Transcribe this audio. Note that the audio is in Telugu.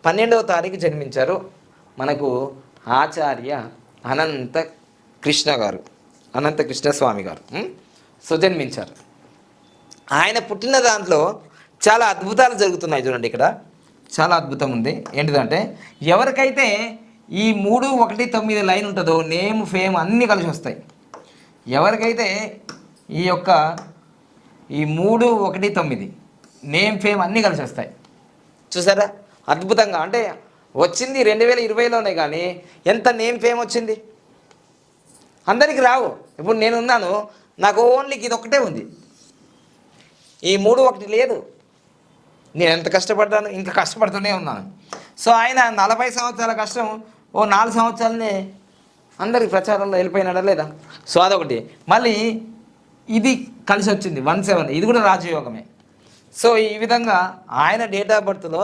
12వ తారీఖు జన్మించారు మనకు ఆచార్య అనంత కృష్ణ గారు, అనంత కృష్ణ స్వామి గారు. సో జన్మించారు. ఆయన పుట్టిన దాంట్లో చాలా అద్భుతాలు జరుగుతున్నాయి. చూడండి, ఇక్కడ చాలా అద్భుతం ఉంది. ఏంటిదంటే ఎవరికైతే ఈ 319 లైన్ ఉంటుందో నేమ్ ఫేమ్ అన్నీ కలిసి వస్తాయి. ఎవరికైతే ఈ యొక్క ఈ 319 నేమ్ ఫేమ్ అన్నీ కలిసి వస్తాయి. చూసారా అద్భుతంగా. అంటే వచ్చింది 2020లోనే, కానీ ఎంత నేమ్ ఫేమ్ వచ్చింది అందరికీ రావు. ఇప్పుడు నేనున్నాను, నాకు ఓన్లీ ఇది ఒక్కటే ఉంది, ఈ 3 లేదు. నేను ఎంత కష్టపడ్డాను, ఇంకా కష్టపడుతూనే ఉన్నాను. సో ఆయన 40 సంవత్సరాల కష్టం 4 సంవత్సరాలనే అందరికి ప్రచారంలో వెళ్ళిపోయినాడా లేదా? సో అదొకటి. మళ్ళీ ఇది కలిసి వచ్చింది 17, ఇది కూడా రాజయోగమే. సో ఈ విధంగా ఆయన డేట్ ఆఫ్ బర్త్లో